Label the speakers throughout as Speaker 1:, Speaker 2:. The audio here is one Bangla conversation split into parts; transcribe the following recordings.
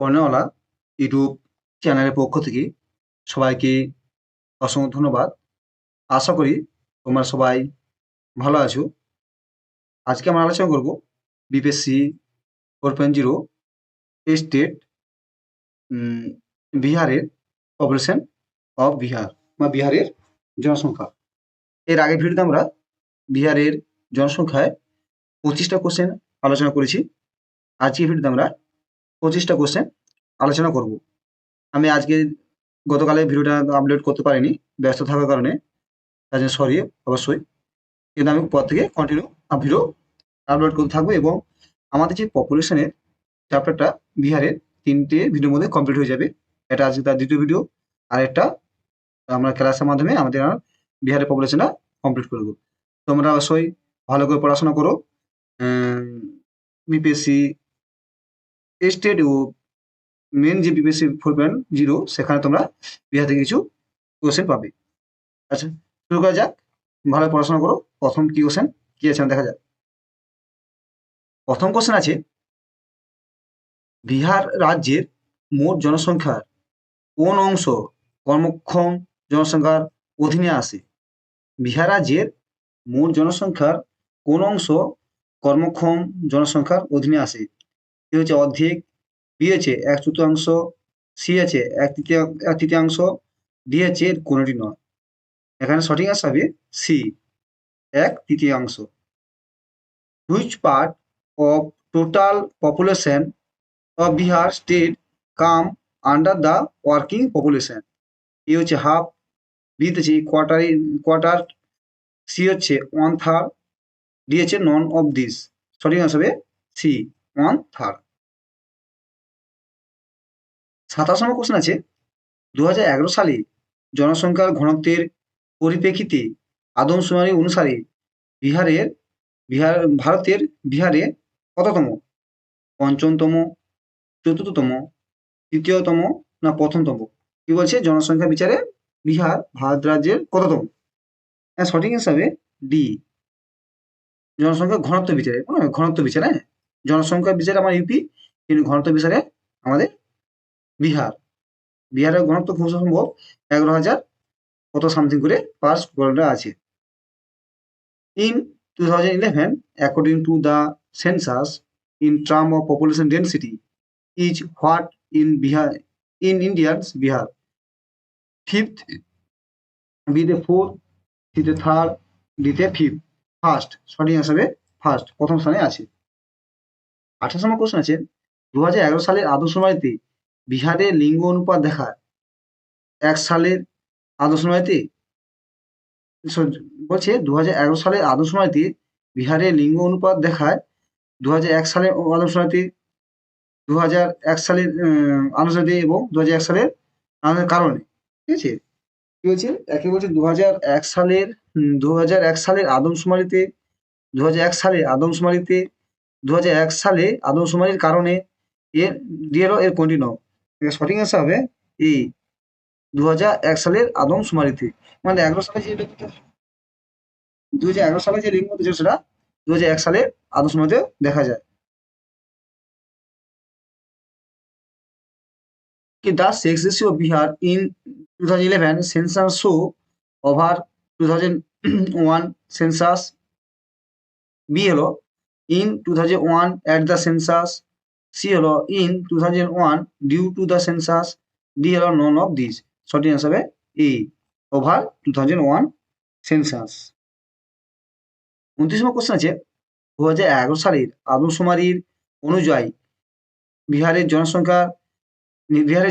Speaker 1: বর্ণওয়ালা ইউটিউব চ্যানেলের পক্ষ থেকে সবাইকে অসংখ্য ধন্যবাদ। আশা করি তোমরা সবাই ভালো আছো। আজকে আমরা আলোচনা করব বিপিএসসি 4.0 স্টেট বিহারের পপুলেশন অফ বিহার বা বিহারের জনসংখ্যা। এর আগের ভিডিওতে আমরা বিহারের জনসংখ্যায় 25টা কোশ্চেন আলোচনা করেছি। আজকের ভিডিওতে আমরা 25টা কোশ্চেন আলোচনা করব। আমি আজকে গতকালের ভিডিওটা আপলোড করতে পারিনি ব্যস্ত থাকার কারণে, তার জন্য সরি অবশ্যই। কিন্তু আমি পর থেকে কন্টিনিউ ভিডিও আপলোড করতে থাকবো এবং আমাদের যে পপুলেশনের চ্যাপ্টারটা বিহারের 3টে ভিডিওর মধ্যে কমপ্লিট হয়ে যাবে। এটা আজকে তার 2টো ভিডিও, আর একটা আমরা ক্লাসের মাধ্যমে আমাদের বিহারের পপুলেশনটা কমপ্লিট করে দেবো। তোমরা অবশ্যই ভালো করে পড়াশোনা করো। বিপিএসসি স্টেট ও মেন যে বিপিএসসি 4.0 সেখানে তোমরা বিহার থেকে কিছু কোশ্চেন পাবে। আচ্ছা, শুরু করা যাক। ভালো পড়াশোনা করো। প্রথম কি কোশ্চেন কি আছে দেখা যাক। প্রথম কোশ্চেন আছে, বিহার রাজ্যের মোট জনসংখ্যার কোন অংশ কর্মক্ষম জনসংখ্যার অধীনে আসে? বিহার রাজ্যের মোট জনসংখ্যার কোন অংশ কর্মক্ষম জনসংখ্যার অধীনে আসে? এ হচ্ছে অর্ধেক, বি হচ্ছে 1/4, সি আছে 1/3, ডি হচ্ছে কোনটি নয়। এখানে সঠিক আনসার হবে C, 1/3। Which part of total population of Bihar state come under the working population? A হচ্ছে হাফ, বি হচ্ছে কোয়ার্টার, সি হচ্ছে 1/3, ডি হচ্ছে নন অফ দিস। সঠিক আনসার হবে সি, 1/3। 27 নম্বর কোশ্চেন আছে, 2011 সালে জনসংখ্যার ঘনত্বের পরিপ্রেক্ষিতে আদমশুমারি অনুসারে ভারতের বিহারে কততম? পঞ্চমতম, চতুর্থতম, তৃতীয়তম না প্রথমতম? কি বলছে জনসংখ্যা বিচারে বিহার ভারত রাজ্যের কততম? সঠিক হিসাবে ডি, জনসংখ্যা ঘনত্ব বিচারে। ঘনত্ব বিচারে, জনসংখ্যা বিচারে আমার ইউপি, কিন্তু ঘনত্ব বিচারে আমাদের বিহার। বিহারের ঘনত্ব খুব সম্ভব 11,000 কত সামথিং করে পার স্কোয়ার আছে। In 2011, according to the census, in terms of population density, is what in Bihar, in Indians Bihar? Fifth, B তে 4th, সি তে 3rd, ডি তে 5th। ফার্স্ট, সঠিক হিসাবে ফার্স্ট, প্রথম স্থানে আছে। 28 নম্বর কোশ্চেন আছে, 2011 সালের আদমশুমারিতে বিহারের লিঙ্গ অনুপাত দেখায় 1 সালের আদমশুমারিতে বলছে 2011 সালের আদমশুমারিতে বিহারের লিঙ্গ অনুপাত দেখায় 2001 সালের আদমশুমারিতে, 2001 সালের আদমশুমারিতে এবং 2001 সালের কারণে। ঠিক আছে, কি বলছে? একে বলছে 2001 সালের 2001 সালের আদমশুমারিতে, 2001 সালে আদমশুমারিতে, 2001 সালে আদমশুমারির কারণে এর ডিএলও এর কোনটি নয়? সঠিক আনসার হবে এ, 2001 সালের আদমশুমারিতে। মানে 11 সালে যে 2011 সালে যে লিঙ্গ ছিল সেটা 2001 সালে আদমশুমারিতে দেখা যায়। The sex ratio of Bihar in 2011 census show over 2001 census. B হলো in 2001 at the census, C হলো in 2001 due to the census, D হলো none of these। সঠিক আনসার হবে A, over 2001 census. 29 number question আছে, 2011 সালের আদমশুমারির অনুযায়ী বিহারের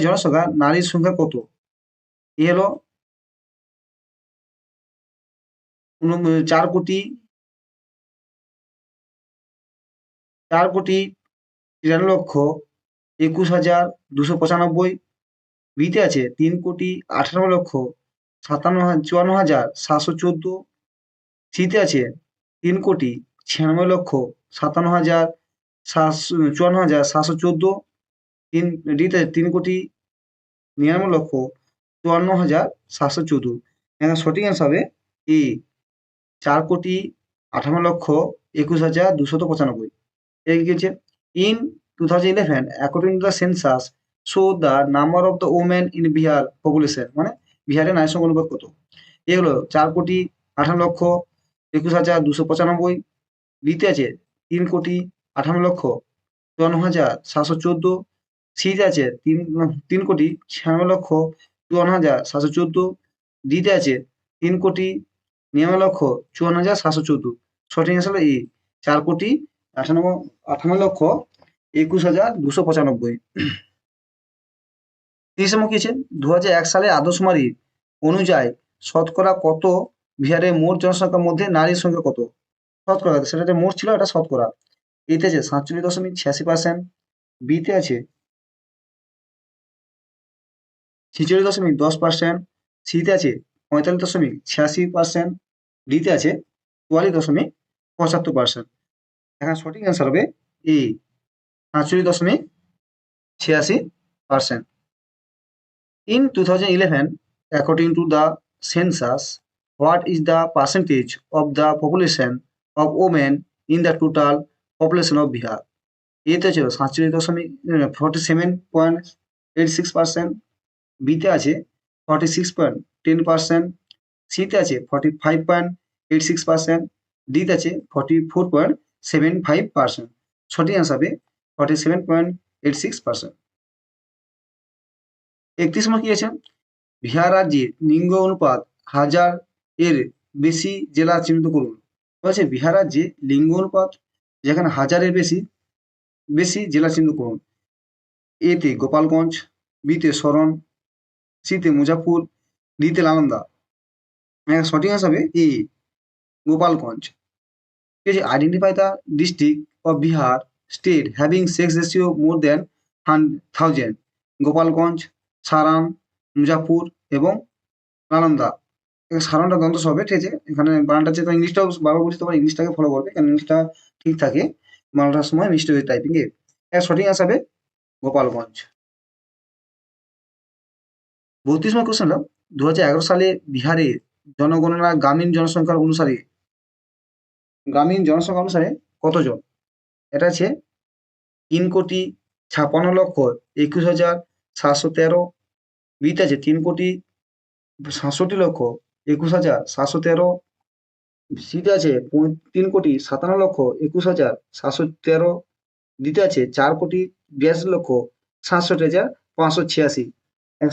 Speaker 1: জনসংখ্যা নারীর সংখ্যা কত? এ হলো 4,93,21,295। বিতে আছে 3,18,54,714। সিতে আছে 3,96,57,54,714। ডিতে 3,99,54,714। এখানে সঠিক অ্যান্সার হবে এ, 4,58,21,295। এই কি হচ্ছে, in 2011 according to the census show the number of the women in Bihar population, মানে বিহারের নারী সংখ্যা অনুপাত কত। এ হলো 4,58,21,295। বিতে আছে 3,58,54,714। সিতে আছে 3,96,54,714। ডিতে আছে 3,99,54,714। সঠিক অ্যান্সার হলো এ, 4,58,58,21,295। 30 নম্বর কি আছে, 2001 সালে আদর্শমারি অনুযায়ী শতকরা কত বিহারের মোট জনসংখ্যার মধ্যে নারীর সংখ্যা কত। শতকরা, সেটা যে মোট ছিল এটা শতকরা। এতে আছে 47.86%, বিতে আছে 46.10%, সিতে আছে 45.86%, ডিতে আছে 44.75%। এখানে সঠিক অ্যান্সার হবে এ, 45.86%। In 2011, according to the census, what is the percentage of the population of women in the total population of Bihar? এতে ছিল 47.86%, বিতে আছে 46.10%, সিতে আছে 45.86%, ডিতে আছে 44.75%। সঠিক অ্যান্সার হবে 47.86%। 31 নম্বর কি আছে, বিহার রাজ্যে লিঙ্গ অনুপাত 1000 এর বেশি জেলা চিহ্নিত করুন। বলছে বিহার রাজ্যে লিঙ্গ অনুপাত যেখানে 1000 এর বেশি জেলা চিহ্নিত করুন। এতে গোপালগঞ্জ, বিতে সরন, সিতে মুজাফর, ডিতে নালন্দা। সঠিক আনসার হবে এ, গোপালগঞ্জ। ঠিক আছে, identify the district of Bihar state having sex ratio more than 1000। Gopalganj, Saran, Muzaffar এবং নালন্দা। সারানটা দন্ত হবে, ঠিক আছে, এখানে বানানটা হচ্ছে, ইংলিশটাও বারবার বলছি, তোমার ইংলিশটাকে ফলো করবে, কারণ ইংলিশটা ঠিক থাকে বাংলাটার সময় মিস্টেক হয়ে টাইপিংয়ে। সঠিক আনসার হবে গোপালগঞ্জ। 32 নম্বর কোশ্চেন হলো, 2011 সালে বিহারে জনগণনা গ্রামীণ জনসংখ্যা অনুসারে কতজন। এটা আছে 3,56,21,713। বিতে আছে 3,67,21,713। সিতে আছে 3,57,21,713। ডিতে আছে 4,82,67,586।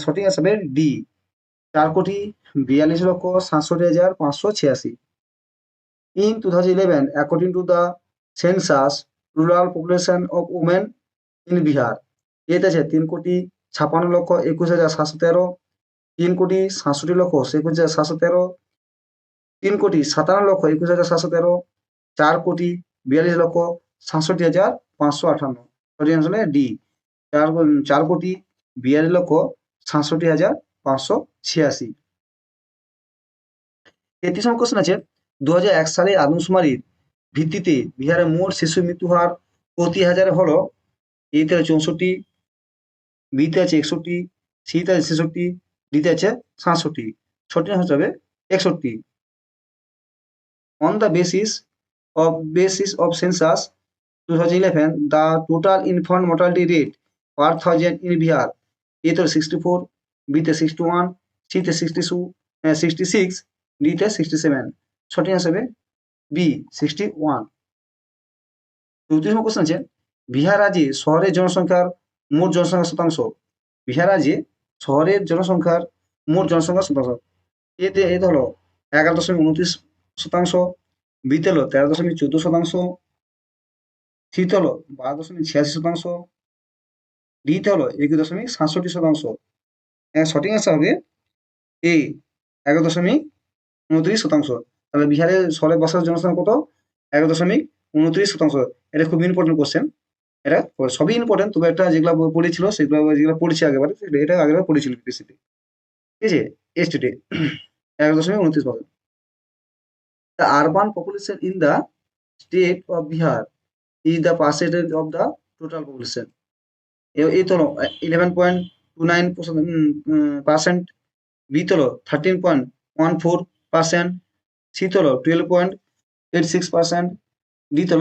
Speaker 1: সঠিক আনসার হবে D, 4,42,67,586। In 2011, according to the census, rural population of women in Bihar, এতে আছে 3,56,21,713, 3,67,21,713, 3,57,21,713, 4,42,67,558। সঠিক অ্যান্সার হবে ডি, 4,42,67,586। 33 নম্বর কোশ্চেন আছে, 2001 সালে আদমশুমারির ভিত্তিতে বিহারের মোট শিশু মৃত্যু হার প্রতি হাজারে হলো, এতে আছে 64, বিতে আছে 61, সিতে আছে 66, ডিতে আছে 67। সঠিক আনসার হবে 61। On the basis of census 2011, the total infant mortality rate per 1000 in Bihar, এতে 64, বিতে 61, সিতে 66, ডিতে 67। সঠিক আনসার হবে বি, 61। 34 নম্বর কোশ্চেন আছে, বিহার রাজ্যে শহরের জনসংখ্যার মোট জনসংখ্যার শতাংশ। বিহার রাজ্যে শহরের জনসংখ্যার মোট জনসংখ্যার শতাংশ। এতে হলো 11.29%, বিতে হলো 13.14%, সিতে হলো 12.86%, ডিতে হলো 21.67%। সঠিক আনসার হবে এ, 11.29%। তাহলে বিহারের শহরে বসবাস জনসংখ্যা কত, 11.29%। এটা খুব ইম্পর্টেন্ট কোশ্চেন, এটা সবই ইম্পর্টেন্ট, তবে একটা যেগুলো পড়েছিল সেগুলো পড়েছি আগেবারে, এটা আগেবার পড়েছিল পিসিতে, ঠিক আছে। স্টেটে 11.29%। The urban population in the state of Bihar is the percentage of the total population. এই তো 11.29%, বি তো 13.14%, সি তো 12.86%, ডি তো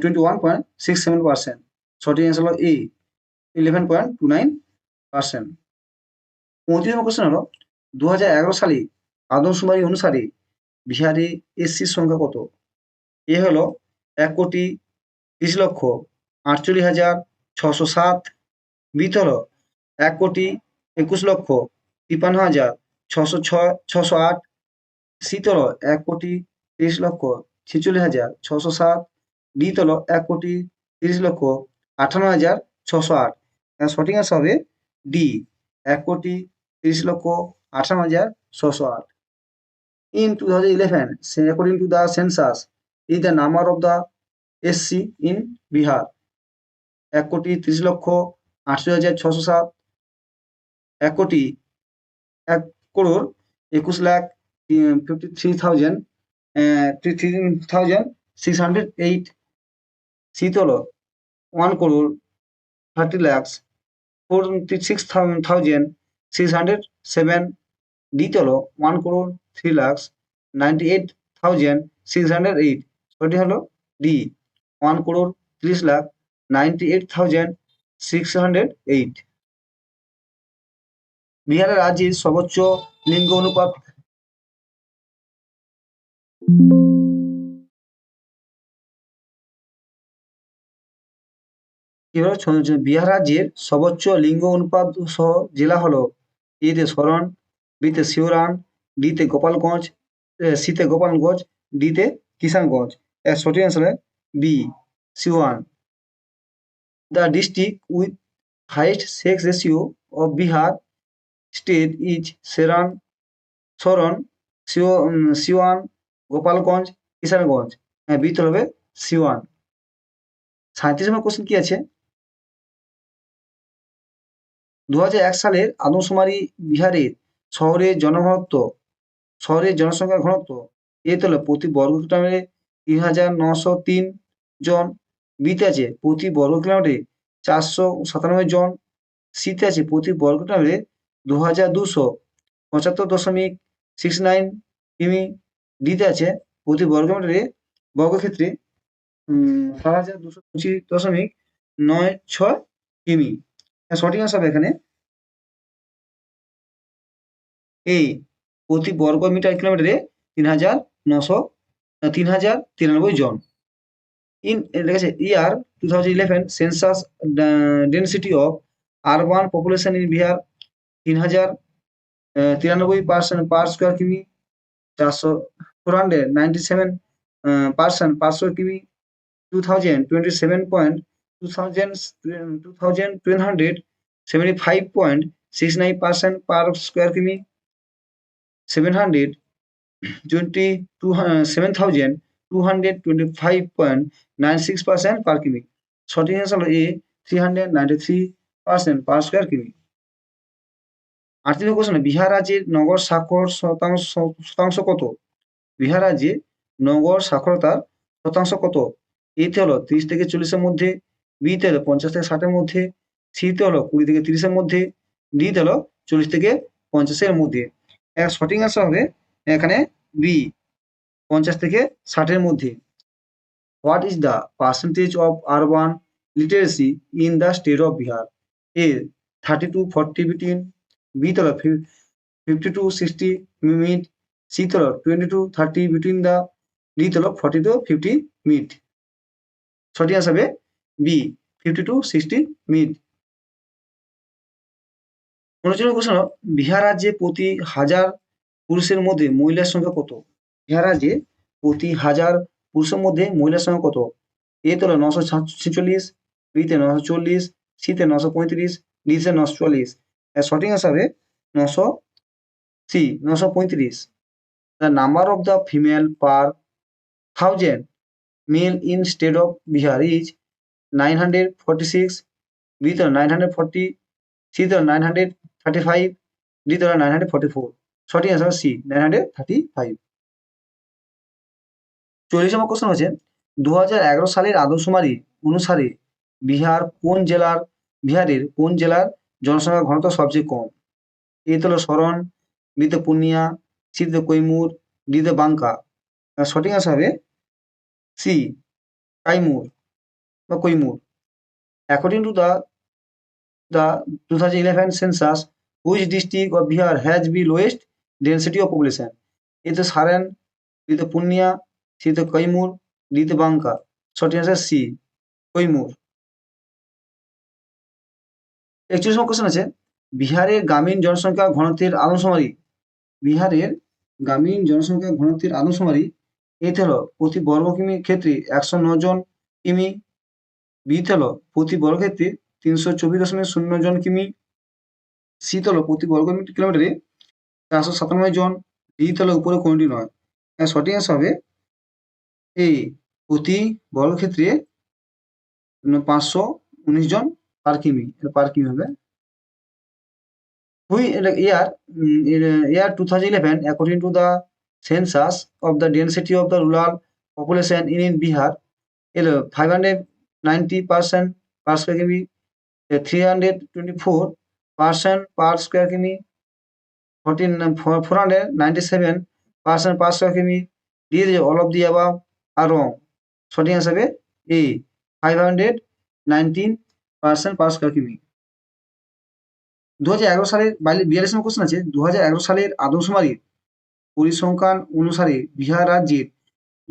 Speaker 1: 21.67%। সঠিক অ্যান্সার হলো এ, 11.29%। 35 কোশ্চেন হলো 2011 সালে আদমশুমারি অনুসারে বিহারে এসসির সংখ্যা কত? এ হলো 1,30,48,607। বিতে হলো 1,21,53,608। সিতে হলো 1,30,46,46,607। ডিতে হলো 1,30,58,608। সঠিক আনসার হবে D, 1,30,58,608। In 2011, according to the census, is the number of the SC in Bihar 1,30,68,607, 1,53,608। সিতে হলো 1,30,46,607। ডিতে হলো 1,03,98,608। সঠিক হলো ডি, 1,30,98,608। বিহারের রাজ্যের সর্বোচ্চ লিঙ্গ অনুপাত। বিহার রাজ্যের সর্বোচ্চ লিঙ্গ অনুপাত সহ জেলা হলো এতে সরণ, বিতে শিওরান, ডিতে গোপালগঞ্জ, সিতে গোপালগঞ্জ, ডিতে কিষানগঞ্জ। এর সঠিক answer B, Siwan. The district with highest sex ratio of Bihar state is Saran, Siwan, Gopalganj, Kishanganj. হ্যাঁ, বিতে হবে সিওয়ান। 37 নম্বর কোশ্চেন কি আছে? 2001 সালের আদমশুমারি বিহারের শহরের জনসংখ্যার ঘনত্ব এ হলো প্রতি বর্গ কিলোমিটারে 3,903 জন। বিতে আছে প্রতি বর্গ কিলোমিটারে 497 জন। সিতে আছে প্রতি বর্গ কিলোমিটারে 2,275.69 কিমি। ডিতে আছে প্রতি বর্গ কিলোমিটারে বর্গক্ষেত্রে 7,225.96 কিমি। সঠিক আনসার এখানে এ, প্রতি বর্গ মিটার কিলোমিটারে 3,093 জন। লেখা আছে ইয়ার 2011 census density of urban population in Bihar 3,093 per square কিমি, 497 পার স্কোয়ার কিমি, 2,275.69 পার স্কোয়ার কিমি, 7,225.96 পার কিমি। সঠিক অ্যান্সার হলো এ, 393 পার স্কোয়ার কিমি। 38 কোশ্চেন, বিহার রাজ্যের নগর সাক্ষর শতাংশ কত? বিহার রাজ্যে নগর সাক্ষরতার শতাংশ কত? এতে হলো 30 থেকে 40-এর মধ্যে, বিতে হলো 50 থেকে 60-এর মধ্যে, সিতে হলো 20 থেকে 30-এর মধ্যে, ডিতে হলো 40 থেকে 50-এর মধ্যে। সঠিক অ্যান্সার হবে এখানে বি, 50 থেকে 60-এর মধ্যে। What is the percentage of urban literacy in the state of Bihar? A 30-40 between, বিতে হলো 50-60 মিড, সিতে হলো 20-30 বিটুইন দ্য, ডিতে হলো 40-50 মিড। সঠিক আনসার হবে বি, 50-60 মিড। 39 কোশ্চেন, বিহার রাজ্যে প্রতি 1000 পুরুষের মধ্যে মহিলার সংখ্যা কত? বিহার রাজ্যে প্রতি 1000 পুরুষের মধ্যে মহিলার সংখ্যা কত? এতে হলো 946, বিতে 940, সিতে 935, ডিতে 944। সঠিক আনসার হবে 935। The number of the female per 1000 male in state of Bihar is 946, বিতে হলো 940, সিতে হলো 935, ডিতে হলো 944। সঠিক আনসার সি, 935। 40 নম্বর কোশ্চেন হচ্ছে 2011 সালের আদমশুমারি অনুসারে বিহারের কোন জেলার জনসংখ্যার ঘনত্ব সবচেয়ে কম? এতে হলো সরণ, বিতে পূর্ণিয়া, সিতে কৈমুর, ডিতে বাঙ্কা। সঠিক আনসার হবে সি, কৈমুর বা Kaimur. According to the the 2011 census, which district of Bihar has the lowest density of population? A the Saran, B the Punya, C the Kaimur, D the Banka. Short answer C, Kaimur. একচল্লিশ নম্বর কোশ্চেন আছে, বিহারের গ্রামীণ জনসংখ্যা ঘনত্বের আদমশুমারি, বিহারের গ্রামীণ জনসংখ্যা ঘনত্বের আদমশুমারি এতে হলো প্রতি বর্গ কিমি ক্ষেত্রে 109 জন কিমি, বিতে হলো প্রতি বর্গ ক্ষেত্রে 324.0 জন কিমি, সিতে হলো প্রতি বর্গ কিলোমিটারে 497 জন, ডিতে হলো উপরে কোনটি নয়। সঠিক অ্যান্সার হবে এই প্রতি বর্গক্ষেত্রে 519 জন পার কিমি, পার কিমি হবে। Year 2011, according to the census of the density of the rural population in Bihar, 590% per square km, 324% per square km, 497% per square km. These all of the above are wrong. Short answer হবে A, 519% per square km। 2011 সালের 42 নম্বর কোশ্চেন আছে, 2011 সালের আদমশুমারির পরিসংখ্যান অনুসারে বিহার রাজ্যের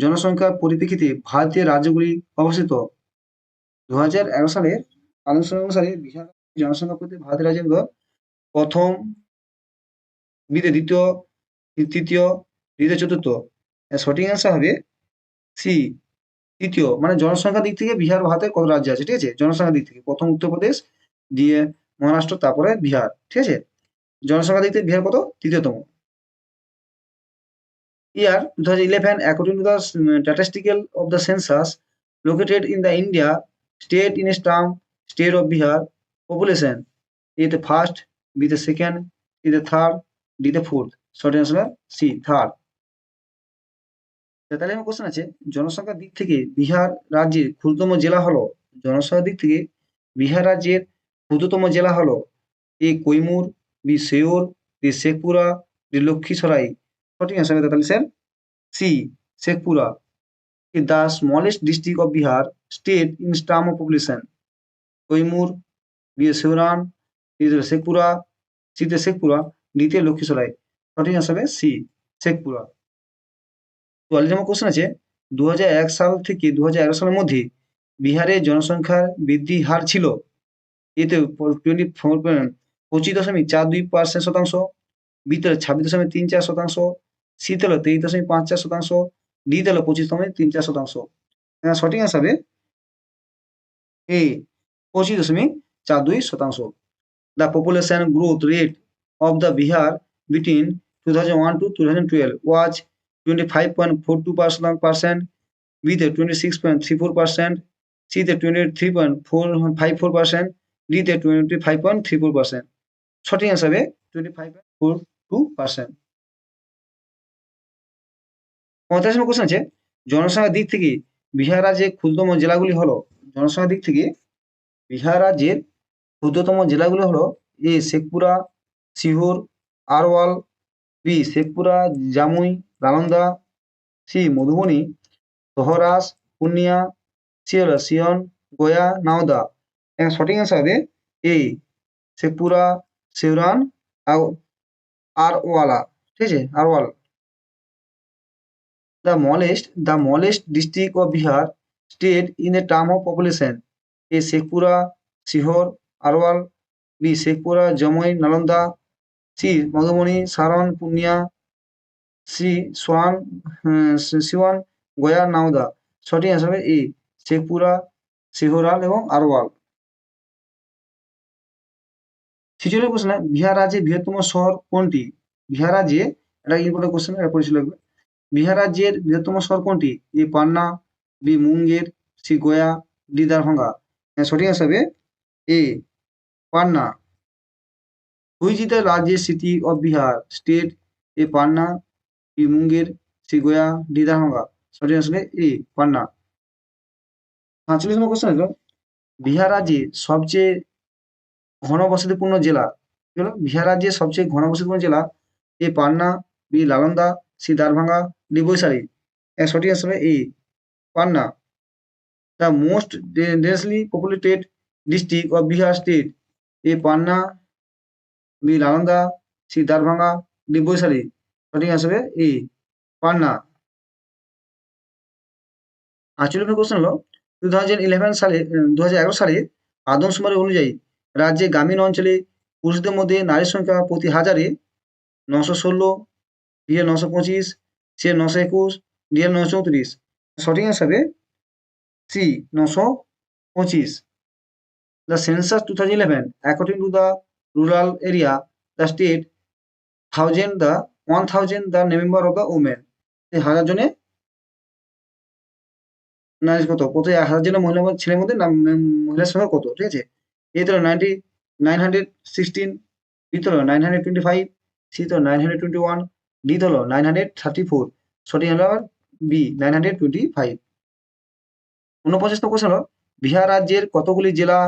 Speaker 1: জনসংখ্যার পরিপ্রেক্ষিতে ভারতীয় রাজ্যগুলি অবস্থিত। 2011 সালের আদমশুমারি অনুসারে বিহার জনসংখ্যা পরিপ্রেক্ষিতে ভারতের রাজ্যগুলো প্রথম, দ্বিতীয়, তৃতীয়, চতুর্থ। সঠিক অ্যান্সার হবে সি, তৃতীয়। মানে জনসংখ্যার দিক থেকে বিহার ভারতের কত রাজ্য আছে, ঠিক আছে, জনসংখ্যার দিক থেকে প্রথম উত্তরপ্রদেশ, দিয়ে মহারাষ্ট্র, তারপরে বিহার, ঠিক আছে। জনসংখ্যার দিক থেকে বিহার কত, তৃতীয়তম। Year 2011, according to the statistical of the census located in the India state in a term state of Bihar population, A the first, B the second, C the third, D the fourth. Short answer C, third। 43 number question আছে, জনসংখ্যার দিক থেকে বিহার রাজ্যের ক্ষুদ্রতম জেলা হলো, জনসংখ্যার দিক থেকে বিহার রাজ্যের ক্ষুদ্রতম জেলা হলো A Kaimur, B Sheohar, D Sheikhpura, D Lakhisarai. সঠিক অ্যান্সার হবে 43 C, Sheikhpura. The smallest district of Bihar state in terms of population, Kaimur, B Sheohar, D Sheikhpura, C তে শেখপুরা, ডি তে লক্ষ্মীসরাই। সঠিক অ্যান্সার হবে সি, শেখপুরা। 44 নম্বর কোশ্চেন আছে, 2001 সাল থেকে 2011 সালের মধ্যে বিহারের জনসংখ্যার বৃদ্ধি হার ছিল এতে 25.42% বিতে 26.34%, সিতে 23.54%, ডিতে 25.34%। সঠিক অ্যান্সার হবে এ, 25.42%। The population growth rate of the Bihar between 2001 to 2012 was 25.42%, B তে 26.34%, C তে 23.54%, D তে 25.34%। সঠিক অ্যান্সার হবে 25.42%। 45 নম্বর কোশ্চেন আছে, জনসংখ্যার দিক থেকে বিহার রাজ্যের ক্ষুদ্রতম জেলাগুলি হলো, জনসংখ্যার দিক থেকে বিহার রাজ্যের ক্ষুদ্রতম জেলাগুলি হলো এ Sheikhpura, সিहोर, আরওয়াল, B Sheikhpura, Jamui, Nalanda, C Madhubani, Saharsa, Purnia, C হলো সিয়ন, গয়া, নাওদা। সঠিক অ্যান্সার হবে এ শেখপুরা, সিওরান, আরওয়ালা, ঠিক আছে, আরওয়াল। The smallest district of Bihar state in the term of population, A Shekhpura, Sihor, Arwal, B Shekhpura, Jamui, Nalanda, C Madhubani, Saran, Purnia, C Siwan, Goya, Nauda। সঠিক অ্যান্সার হবে এ শেখপুরা, সিহরাল এবং আরওয়াল। 46 কোশ্চেন, বিহার রাজ্যের বৃহত্তম শহর কোনটি? বিহার রাজ্যে, এটা ইম্পর্টেন্ট কোশ্চেন, এটা পরিচয় লাগবে। বিহার রাজ্যের বৃহত্তম শহর কোনটি? A Panna, B Munger, C Gaya, D Darbhanga. সঠিক অ্যান্সার হবে A Panna. Which is the largest city of Bihar state? A Panna, B Munger, C Gaya, D Darbhanga. সঠিক অ্যান্সার হবে এ পান্না। 45 নম্বর কোশ্চেন হলো, বিহার রাজ্যের সবচেয়ে ঘনবসতিপূর্ণ জেলা, বিহার রাজ্যের সবচেয়ে ঘনবসতিপূর্ণ জেলা A Panna, B Nalanda, C Darbhanga, D Vaishali. সঠিক অ্যান্সার হবে A Panna. The most densely populated district of Bihar state, A Panna, B Nalanda, C Darbhanga, D Vaishali. সঠিক আসবে এ পান্না। 48 কোশ্চেন হলো 2011 সালে 2011 সালে আদমশুমারি অনুযায়ী রাজ্যে গ্রামীণ অঞ্চলে পুরুষদের মধ্যে নারীর সংখ্যা প্রতি হাজারে 916, বি এর 925, সি এর 921, ডি এর 934। সঠিক হিসাবে C 925। The census 2011, according to the rural area, the state 1000 the number of the women. এই 1000 জনে নারী কত? কত 1000 জনের ছেলের মধ্যে মহিলার সংখ্যা কত? ঠিক আছে? এ তো 916, বি তো 925, সি তো 921, ডি তো 934। সঠিক হলো বি 925। 49 কোশ্চেন হলো বিহার রাজ্যের কতগুলি জেলা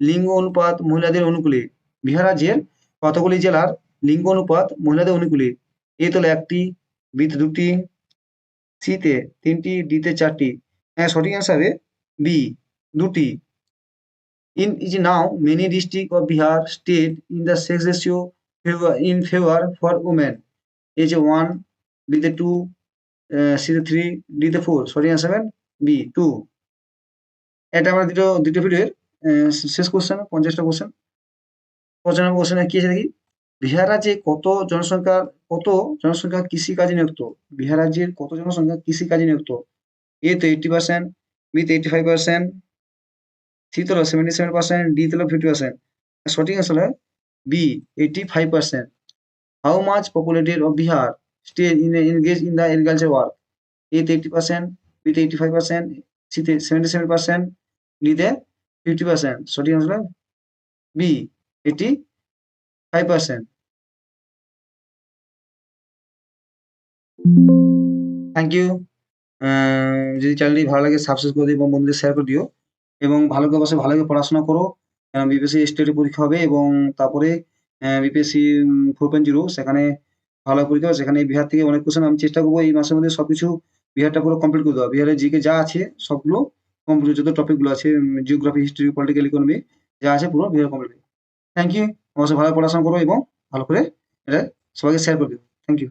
Speaker 1: লিঙ্গ অনুপাত মহিলাদের অনুকূলে? বিহার রাজ্যের কতগুলি জেলার লিঙ্গ অনুপাত মহিলাদের অনুকূলে? এ তো 1টি, বি তে 2টি, সি তে 3টি, ডি তে 4টি। হ্যাঁ, সঠিক অ্যান্সার হবে বি 2টি। is now many district of Bihar state in the sex ratio in favor for women. A যে 1, B তে 2, সি তে 3, ডি তে 4। সঠিক অ্যান্সার হবে বি 2। এটা আমরা দ্বিতীয় ভিডিওর শেষ কোশ্চেন, 50টা কোশ্চেন। 95 কোশ্চেনে কি আছে দেখি। বিহার রাজ্যে কত জনসংখ্যা কৃষিকাজে নিযুক্ত? বিহার রাজ্যের কত জনসংখ্যা কৃষিকাজে নিযুক্ত? এ তো 80%, বি তে 85%, সি তো 77%, ডি তো 50%। সঠিক অ্যান্সার হয় B 85%। How much populated of Bihar state engage in the agriculture work? A তে 80%, বি তে 85%, সি তে 77%, ডি তে 50%। সঠিক অ্যান্সার বি 85%। Thank you. যদি চ্যানেলটি ভালো লাগে সাবস্ক্রাইব করে দিও এবং বন্ধুদের শেয়ার করে দিও এবং ভালো করে বসে ভালো করে পড়াশোনা করো। বিপিএসসি স্টেটের পরীক্ষা হবে এবং তারপরে বিপিএসসি 4.0 সেখানে ভালো পরীক্ষা হবে। সেখানে বিহার থেকে অনেক কোশ্চেন আমি চেষ্টা করবো এই মাসের মধ্যে সবকিছু বিহারটা পুরো কমপ্লিট করে দেওয়া। বিহারের জিকে যা আছে সবগুলো কমপ্লিট, যত টপিকগুলো আছে জিওগ্রাফি, হিস্ট্রি, পলিটিক্যাল ইকোনমি যা আছে পুরো বিহার কমপ্লিট। Thank you. অবশ্যই ভালো পড়াশোনা করো এবং ভালো করে এটা সবাইকে শেয়ার করে দিও। Thank you.